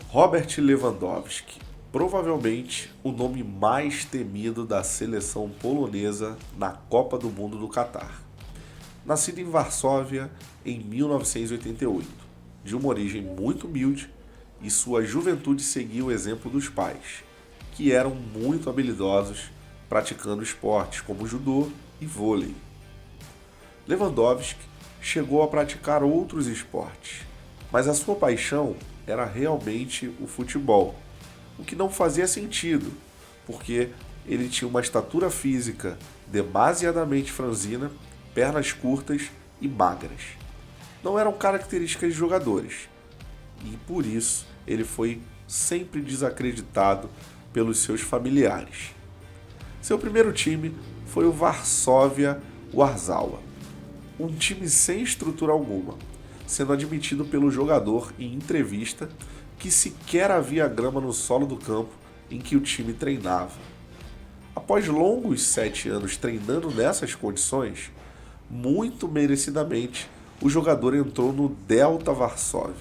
Robert Lewandowski, provavelmente o nome mais temido da seleção polonesa na Copa do Mundo do Catar. Nascido em Varsóvia em 1988, de uma origem muito humilde, e sua juventude seguiu o exemplo dos pais, que eram muito habilidosos praticando esportes como judô e vôlei. Lewandowski chegou a praticar outros esportes, mas a sua paixão era realmente o futebol, o que não fazia sentido, porque ele tinha uma estatura física demasiadamente franzina, pernas curtas e magras. Não eram características de jogadores, e por isso ele foi sempre desacreditado pelos seus familiares. Seu primeiro time foi o Varsóvia Warsaw, um time sem estrutura alguma, sendo admitido pelo jogador em entrevista que sequer havia grama no solo do campo em que o time treinava. Após longos 7 anos treinando nessas condições, muito merecidamente, o jogador entrou no Delta Varsóvia,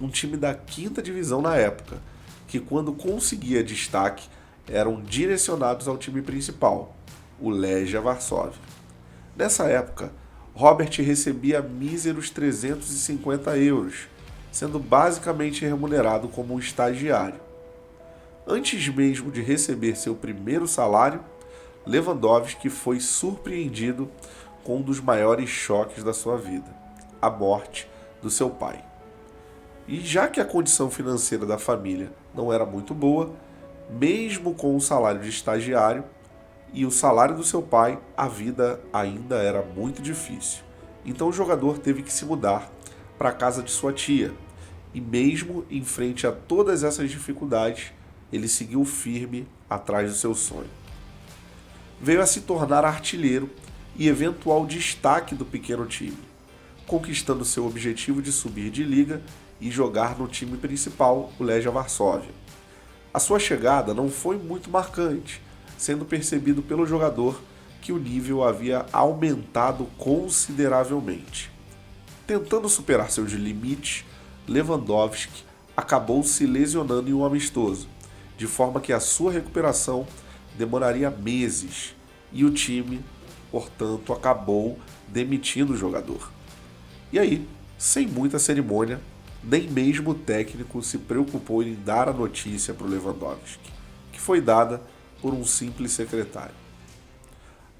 um time da 5ª divisão na época, que quando conseguia destaque eram direcionados ao time principal, o Legia Varsóvia. Nessa época, Robert recebia míseros 350 euros, sendo basicamente remunerado como um estagiário. Antes mesmo de receber seu primeiro salário, Lewandowski foi surpreendido com um dos maiores choques da sua vida, a morte do seu pai. E já que a condição financeira da família não era muito boa, mesmo com o salário de estagiário e o salário do seu pai, a vida ainda era muito difícil. Então o jogador teve que se mudar para a casa de sua tia. E mesmo em frente a todas essas dificuldades, ele seguiu firme atrás do seu sonho. Veio a se tornar artilheiro e eventual destaque do pequeno time, conquistando seu objetivo de subir de liga e jogar no time principal, o Legia Varsóvia. A sua chegada não foi muito marcante, sendo percebido pelo jogador que o nível havia aumentado consideravelmente. Tentando superar seus limites, Lewandowski acabou se lesionando em um amistoso, de forma que a sua recuperação demoraria meses e o time, portanto, acabou demitindo o jogador. E aí, sem muita cerimônia, nem mesmo o técnico se preocupou em dar a notícia para o Lewandowski, que foi dada por um simples secretário.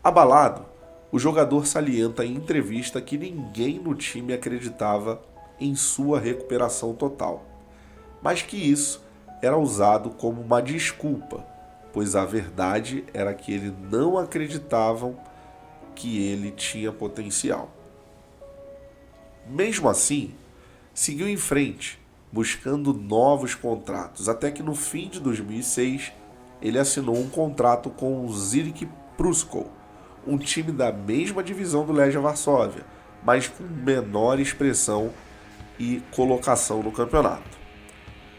Abalado, o jogador salienta em entrevista que ninguém no time acreditava em sua recuperação total, mas que isso era usado como uma desculpa, pois a verdade era que eles não acreditavam que ele tinha potencial. Mesmo assim, seguiu em frente, buscando novos contratos, até que no fim de 2006 ele assinou um contrato com o Zirk Pruszków, um time da mesma divisão do Legia Varsóvia, mas com menor expressão e colocação no campeonato.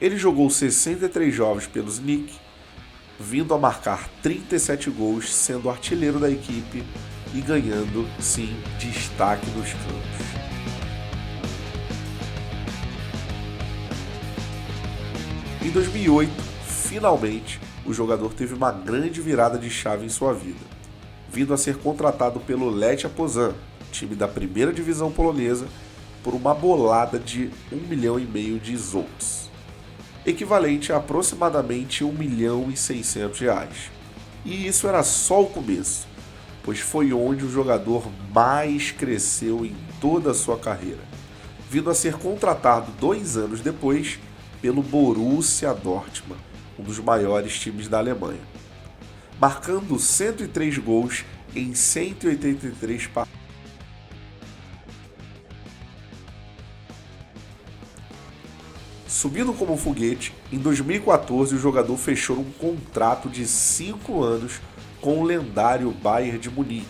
Ele jogou 63 jogos pelo Znik, vindo a marcar 37 gols, sendo artilheiro da equipe e ganhando, sim, destaque nos campos. Em 2008, finalmente, o jogador teve uma grande virada de chave em sua vida, vindo a ser contratado pelo Lechia Poznań, time da 1ª divisão polonesa, por uma bolada de 1,5 milhão de zlotys, equivalente a aproximadamente R$ 1.600.000. E isso era só o começo, pois foi onde o jogador mais cresceu em toda a sua carreira, vindo a ser contratado 2 anos depois pelo Borussia Dortmund, um dos maiores times da Alemanha, marcando 103 gols em 183 partidas. Subindo como foguete, em 2014 o jogador fechou um contrato de 5 anos com o lendário Bayern de Munique.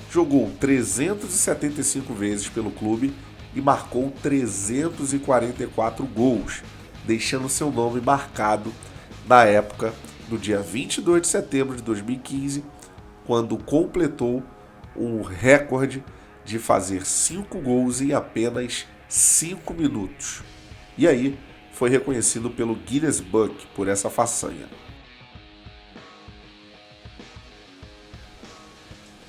Jogou 375 vezes pelo clube e marcou 344 gols, deixando seu nome marcado na época, no dia 22 de setembro de 2015, quando completou um recorde de fazer 5 gols em apenas 5 minutos. E aí foi reconhecido pelo Guinness Book por essa façanha.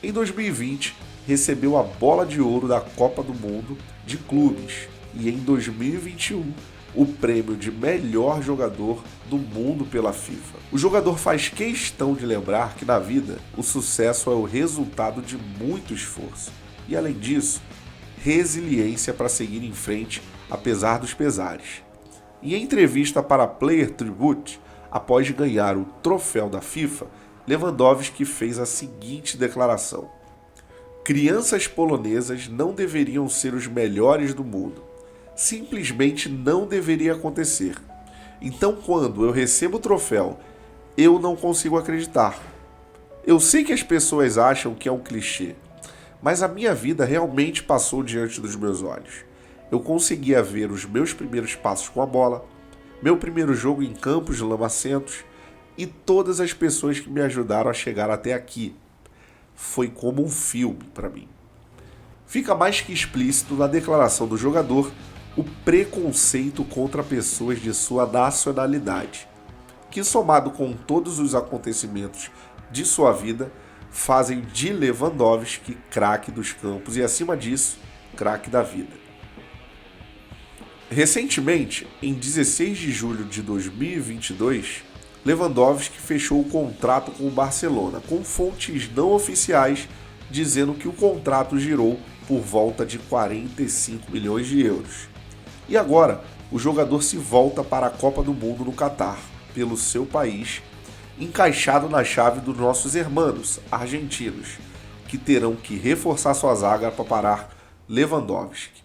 Em 2020, recebeu a Bola de Ouro da Copa do Mundo de Clubes e em 2021 o prêmio de melhor jogador do mundo pela FIFA. O jogador faz questão de lembrar que na vida o sucesso é o resultado de muito esforço e, além disso, resiliência para seguir em frente apesar dos pesares. Em entrevista para Player Tribute, após ganhar o troféu da FIFA, Lewandowski fez a seguinte declaração: crianças polonesas não deveriam ser os melhores do mundo. Simplesmente não deveria acontecer. Então, quando eu recebo o troféu, eu não consigo acreditar. Eu sei que as pessoas acham que é um clichê, mas a minha vida realmente passou diante dos meus olhos. Eu conseguia ver os meus primeiros passos com a bola, meu primeiro jogo em campos de lamacentos e todas as pessoas que me ajudaram a chegar até aqui. Foi como um filme para mim. Fica mais que explícito na declaração do jogador o preconceito contra pessoas de sua nacionalidade, que, somado com todos os acontecimentos de sua vida, fazem de Lewandowski craque dos campos e, acima disso, craque da vida. Recentemente, em 16 de julho de 2022, Lewandowski fechou o contrato com o Barcelona, com fontes não oficiais dizendo que o contrato girou por volta de 45 milhões de euros. E agora, o jogador se volta para a Copa do Mundo no Catar, pelo seu país, encaixado na chave dos nossos irmãos argentinos, que terão que reforçar sua zaga para parar Lewandowski.